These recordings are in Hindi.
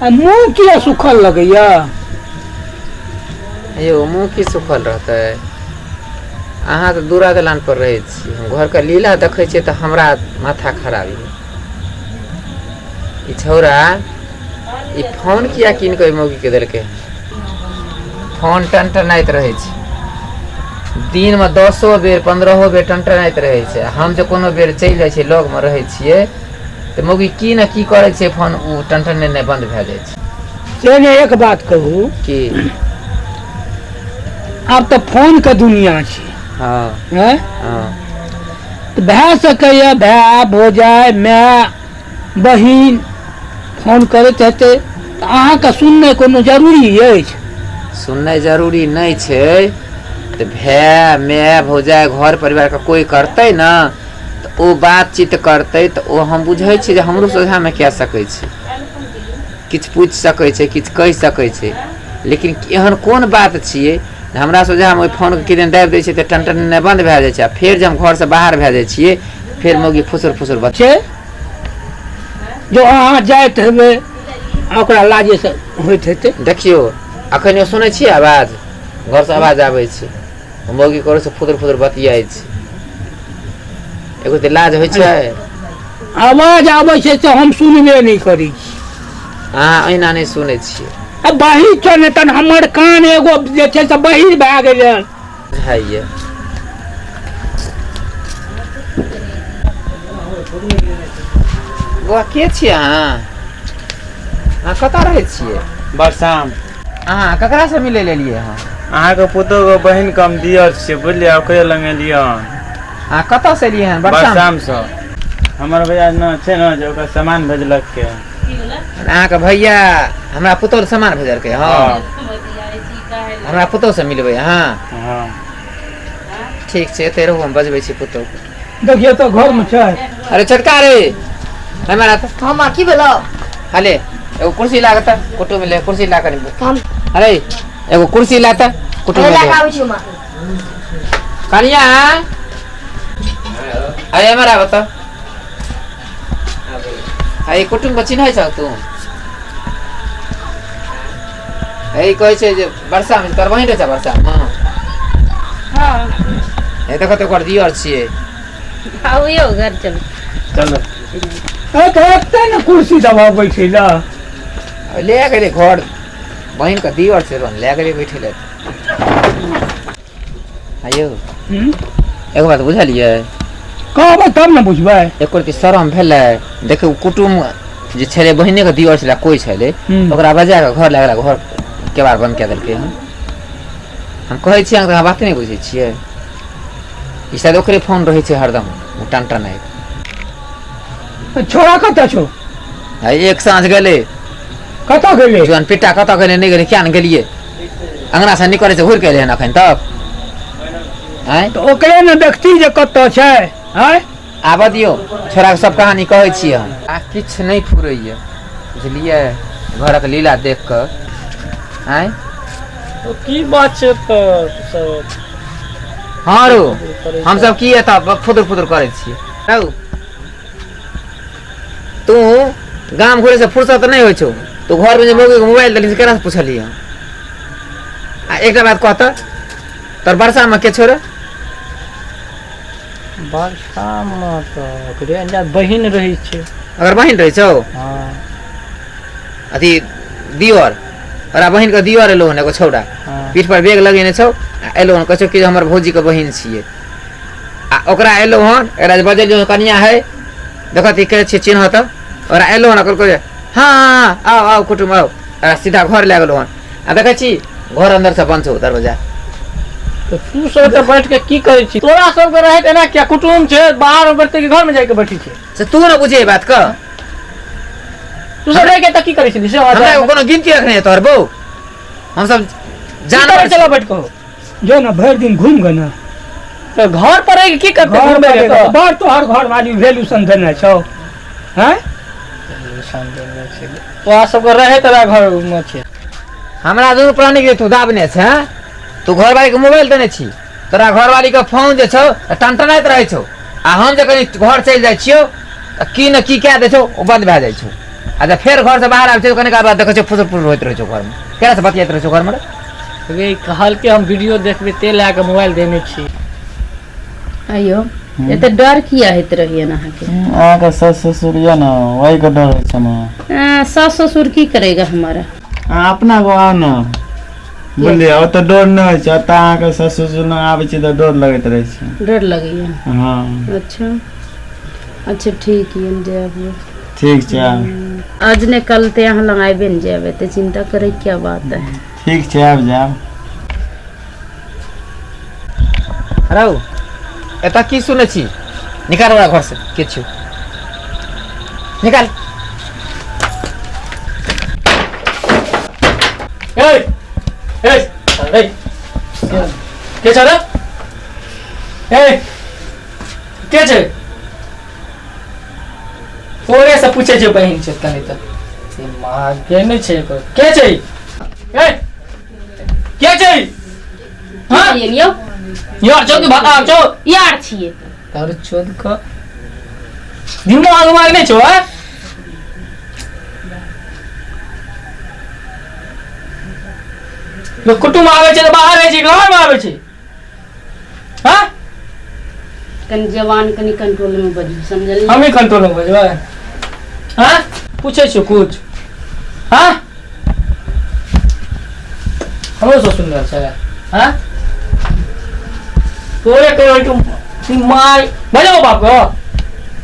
मुँह किया सुखल लगैया? यो मुँह की सुखल रहता है? अहाँ तो दूरा दलान पर रहे छी, हम घर का लीला देखे छियै तो हमरा माथा खराब है। ई छौरा ई फोन किया किन के मौगी के देलके? फोन टनटनाइत रहे छै, दिन में 10 बेर 15 बेर टनटनाइत रहे छै। हम जो कोनो बेर चलि जाइ छियै लग में रहे छियै तो मौगी की न की करे छै, फोन उ टनटनेनाइ बंद भए जाइ छै। चलिए एक बात कहूँ कि अब तो फोन के दुनिया छै। हाँ हैं? हाँ तो भए सकैया भाय भौजाई माय बहिन फोन करैत हेतै तऽ अहाँके सुननाइ कोनो जरूरी अछि? सुननाइ जरूरी नहीं छै। तो भाई माय भौजाई घर परिवार का कोई करते ना तो वो बातचीत करते तो वो हम बुझे छी जे हमरो सोझा में कह सकै छै, किछ पूछ सकै छै, किछ कह सकै छै। लेकिन एहन कोन बात छियै हमरा सोझा में फोन के किदैन दाबि दै छै तो टनटन बंद भए जाइ छै। फिर जब घर से बाहर भए जाइ छियै फिर मौगी फुसुर फुसुर बच्चे जो अहाँ जाइत हेबै ओकरा लाजे से होइत हेतै। देखियो अखन सुनै छियै आवाज, घर से आवाज आबै छै, मौगी करो से फुदर फुदर बतियाइ छै, एगो तो लाज होइ छै। आवाज आबै छै से हम सुनबे नहीं करै छी। अहाँ अहिना नहीं सुनै छियै? अब बहिर छो ने तन हमर कान एगो जे छै से बहिर भए गेलै। बुझाइए बौआ के छियै अहाँ? अहाँ कतऽ रहै छियै? बरसाम। अहाँ ककरा से मिले लेलियै हँ? अहाँके पुतोह के बहिन कम दियर छियै बुझलियै, ओकरे लग एलियै हन। अहाँ कतऽ से एलियै हन? बरसाम से। हमर भैया न छै न जे ओकर सामान भेजलक के। अहाँके भैया हमरा पुतोह सामान भेजलकै हँ? हमरा पुतोह से मिलबै अहाँ? हाँ ठीक छै एते रहू, हम बजबै छी पुतोह के। देखिए तो घर में छै। अरे छोटका रे हमरा तो हम की भेलो? हले एगो कुर्सी ला के कुटु में ले, कुर्सी ला के। हम अरे एगो कुर्सी ला के कुटु में ला ले। के आबै छी मां। कनिया अरे हमरा बता, अरे कुटुम को चिन्है छ तू? ए कहै छै जे वर्षा में तोर बहिन छ वर्षा में? हां ए देखो तो कर दियर छियै। आउ यो घर चल चलो। एते न कुर्सी दबा बैठे ला ले गेले घर बहिन का दियर छै, ले गेले बैठे ले। आयो एगो बात बुझलियै? कहबै तब न बुझबै। एक रति शरम भेलै, देखियो कुटुम जे छले बहिने के दियर छले कोई छले ओकरा बजा के घर लागला, घर केवाड़ बंद कए देलकै हन। हम कहै छी अहाँ बात नहीं बुझै छियै? ई शायद ओकरे फोन रहै छै हरदम टनटनाइ। छोरा कतऽ छौ? एक साँझ गेले कतऽ गेलै? जवान पिट्टा कतऽ गेले नहीं गेले क्या न गेलिए, अंगना से निकले से घुर के एले हन अखन तक। हैं तो ओकरे न देखती जे कतऽ छै। हैं आबऽ दियौ छोरा के सब कहानी कहै छी हम। आ किछ नहीं फुरैया बुझलिए घरक लीला देख के। हैं तो की बात छै तो सब? हाँ रो हम सब की एता फुदर फुदर करे छी। तू गाम घुरे से फुर्सत नहीं होइ छौ, तू घर में जे मौगी के मोबाइल देली से केना से पूछली हम? आ एकटा बात कहत तोर वर्षा में के छोरे? बरसाम में तो ओकरे अंदर बहिन रहै छै। अगर बहिन रहे छौ हाँ अथी दियर, ओरा बहिन के दियर एलो हन एगो छौड़ा, हाँ पीठ पर बैग लगेने छौ, एलो हन कहै कि हमर भौजी के बहिन छियै। आ ओकरा एलो हन एकरा जे बजेलियो कनिया है देखत ई के छै चिन्ह त ओकरा एलो हन कहलकै हाँ आओ आओ कुटुम आओ, सीधा घर ले गेलो हन। आ देखै छी घर अंदर से बंद छौ दरवाजा। तो तू सब तो बैठ के की करे छी? तोरा सब के रहत एना क्या कुटुम छै बाहर बैठते के घर में जाके बैठी छै? से तू न बुझे बात क, तू सब रह के त की करे छी? से हमरा कोनो गिनती रखने है तोहर बहू? हम सब जान चलो बैठ को जो न भर दिन घूम गए न तो घर पर रह के की करते? घर घूमबे में के बार तो हर घर वाली वैल्यूशन देने छौ। हैं तो सब के रहे तेरा घर में छै। हमरा दुनू प्राणी के तू दाबने छै, तू घरवाली के मोबाइल देने छी, तोरा घरवाली के फोन जे छौ टनटनाइत रहे छौ। आ हम जे कहीं घर चलि जाइ छियो की न की कए दै छौ ओ बंद भए जाइ छौ अच्छा फेर घर से बाहर आबै छै कने काल बाद देखै छौ फुसुर फुसुर होइत रहै छौ घर में केना से बतियाइत रहै छौ घर में रे कहल के हम वीडियो देखबे ते ला के मोबाइल देने छी अयो एते डर किया होइत रहिए अहाँ के अहाँके सास ससुर यऽ ने वही के डर होइ छै ने सास ससुर की करेगा हमारा अहाँ अपना गाँव आउ ने बुझलियै ओतऽ डर नहि होइ छै ओतऽ अहाँके सास ससुर नहि आबै छै तऽ डर लगैत रहै छै डर लगैया हाँ अच्छा ठीक है जाबो ठीक छै आज ने कल ते यहाँ लग आबे न जाबे ते चिंता करे क्या बात है ठीक छै आबि जायब रौ एता की सुनै छी निकाल ओकरा घर से के छियौ निकाल ए ए ए के छ रे ए के छ ओरे से पूछे छै बहिन छै कनी त दिमाग के नै छै के छै ए के छै हां यो यार चल के भाग आ चल यार छिए तार चोद का दिमाग नै छौ ह लोग कुटुम आवे छै त बाहर रहै छै घर में आवे छै हां कन जवान कनी कंट्रोल में बजू समझल हम ही कंट्रोल में बजबै हां पूछे छौ कुछ हां हमरो से सुंदर छै हां तोरे कहो तुम माय बजाओ बाप को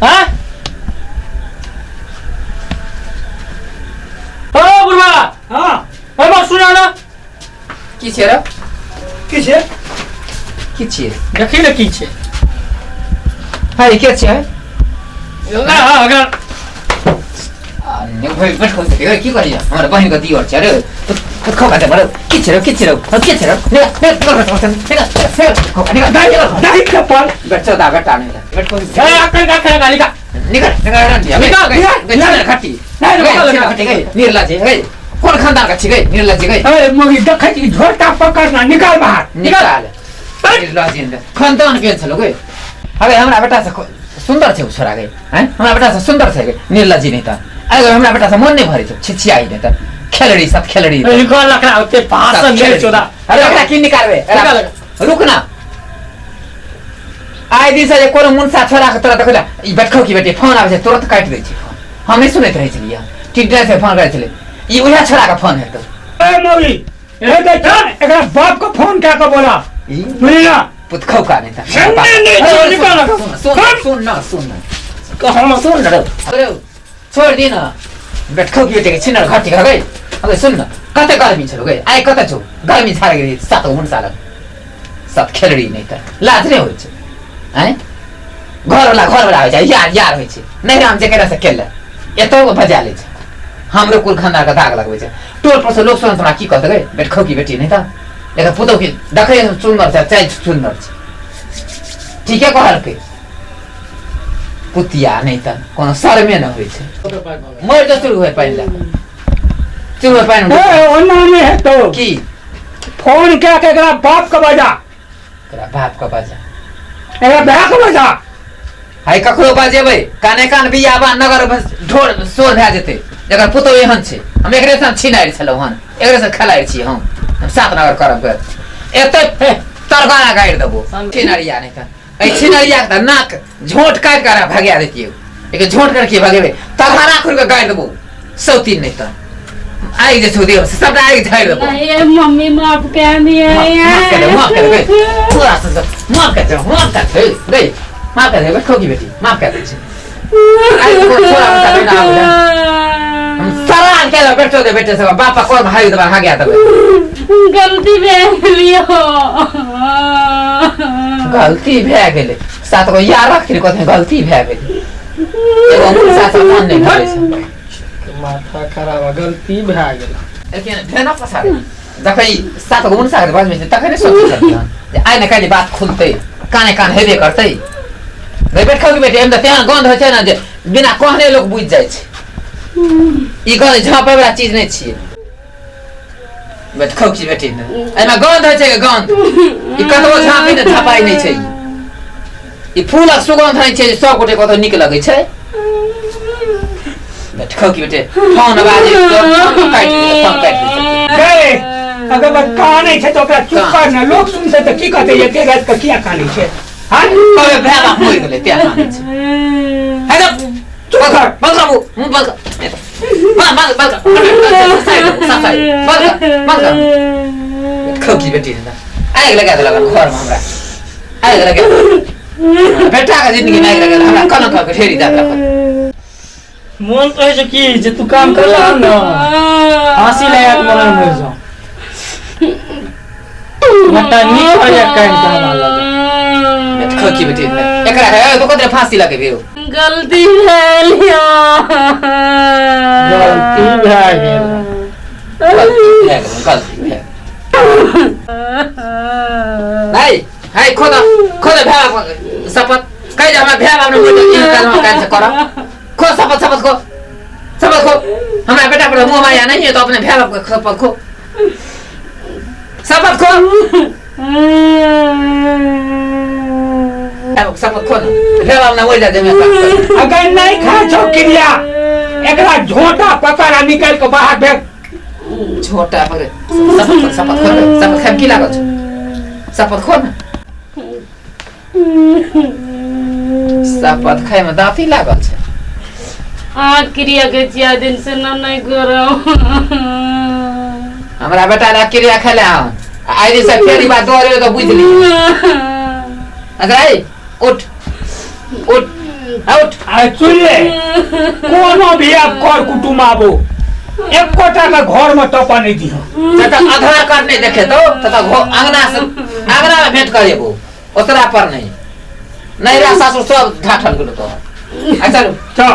हां ओ बुढ़वा हां ए बात सुना ना की छै रे की छै की छै देखी ना की छै हाय के छै हां अगर ने भाई बैठ खोल के की करिया हमर बहिन के दियर छै रे तो खो का दे मर की छै रे के छै रे ने नहीं के पर बैठ दा बेटा नहीं बैठ खोल ए अकल का गाली का निकाल निकाल खट्टी नहीं निर्ला छै गई कौन खानदान का छी गई निर्ला छी गई अरे मोगी देखै छी झोटा पकड़ना निकाल बाहर निकाल निर्ला जी खानदान के छलो गई अबे हमरा बेटा से सुंदर छै छोरा गई हैं हमरा बेटा से सुंदर छै गई निर्ला जी नहीं था अगर हमरा बेटा से मन नहीं भरे छै छिछियाई नहीं था खेलड़ी सब खेलड़ी निकाल लकड़ा होते भाषण दे चोदा अरे लकड़ा की निकालबे रुक ना आइ दिन से कोनो मुनसा छोरा के तोरा देखला ई बैठो की बेटी फोन आबै छै तुरंत काट दै छै हम नहीं सुनैत रहै छलियै टिकटे से फोन करै छलै ई उहे छोरा का फोन है तो ए मोगी ए देख एकरा बाप को फोन क्या को बोला ई बुझलिया पुत खौका नहीं था नहीं निकाल सुन कहो सुन रे अरे छोड़ दी ना बैठो की बेटी के छिनर घाटी का गई अबे सुन ना कते गर्मी छलो गई आइ कते छौ गर्मी छाड़ गई सात मुनसा लग सात खेलड़ी नहीं था लाज नहीं होय छै हैं घर वाला होय छै यार होय छै नहीं राम जे केरा से केले एतो को भजा ले छै हमरो कुल खानदान का दाग लगबै छै टोल पर से लोग सुन हमरा की कहत गई बैठो की बेटी नहीं था लेकिन पुतो की देखै सुंदर छै चाय सुंदर छै ठीक है कहल के पुतिया नहीं था कोनो सर में न होय छै मर जो शुरू होय पहले शुरू होय पहले ए ओना में है तो की फोन क्या के एकरा बाप का बजा तेरा बाप का बाजा एकरा बाप का बजा हाय ककरो बाजेबै काने कान बियाबा नगर ढोल सोर भए जेतै जकर पुतो एहन छै हम एकरे से छिनाइर छलौ हन एकरे से खलाइर छी हम सात नगर करब कर एतै तरगाना गाड़ि देबो छिनरिया नहीं था ए छिनरिया के नाक झोंट काट कर भगा देतियो एक झोंट करके भगेबै तरगाना खुर के गाड़ि देबो सौतीन नहीं था आई जे छुदियो सब आई झाड़ देबो ए मम्मी माफ कर दिए माफ कर दे पूरा से माफ कर दे गई माफ कर दे बैठो की बेटी माफ कर दे आई को छोरा बता ना हम सारा के बैठो दे बेटे सब बापा कोर भाई दबा हा गया तब गलती भे लियो गलती भए गेलै सात गो यार रखिर को गलती भए गेलै एगो मुंसा से मन नहीं भरे छै माथा खराब गलती भए गेल लेकिन भेना पसार देखै सात गो मुंसा के बात में तखन नहीं सोच सकते जे आइ न काल्हि बात खुलतै काने कान हेबे करतै रे बैठो की बेटी हम त तेहन गंध होइ छै ना जे बिना कहने लोग बुझ जाइ छै ई गंध झापे वाला चीज नहीं छियै बैठो की बेटी ने एमे गंध होइ छै के गंध ई कतबो झापी ने झपाई नहीं छै ई फूलक सुगंध होइ छै सब गोटे कतो नीक लगै छै बैठो की बेटे फोन बाजे तो फोन काट दे फोन काट दे गए अगर बस काने छे तो ओकरा चुप कर ना लोग सुनते तो की कहते ये के रात का किया काने छे हां कबे भेला होई गेले त्या काने छे है ना चुप कर बंद कर मुंह बंद कर बंद खोकी बेटी ना आए लगा दे लगा घर में हमरा आए लगा बेटा का जिंदगी में आए लगा हमरा कन का ठेरी दादा मन तो है कि जे तू काम कर रहा ना हंसी लगा के मन में जाओ मटा नी हो या कान का लगा खोकी बेटी एकरा है तो कदरे फांसी लगे भेओ गलती है लिया गलती है गलती है नहीं हाय खोदा भेला शपथ कह जा मैं भेला अपने मुंह में काम कान से करो खो शपथ खो हमारा बेटा पर मुंह माया नहीं है तो अपने भेला को शपथ खो शपथ खो शपथ खो भेला अपना वही दे मैं अगर नहीं खा छो क्रिया एकरा झोटा पकड़ा निकाल के बाहर फेंक छोटा पर शपथ खा की लागल शपथ खो ना शपथ खाए में दांती लागल छै क्रिया के चिया दिन से ना नहीं करो हमरा बेटा ने क्रिया खेले हम आई से फेरी बात दोरे तो बुझ ली अगर उठ आ सुन ले कोनो भी आप कर कुटुम आबो एक कोटा का घर में टपा नहीं दियो तता आधार कार्ड नहीं देखे तो तता आंगना में भेंट करेबो ओतरा पर नहीं रा सासुर सब ढाठन गेलो तो अच्छा चल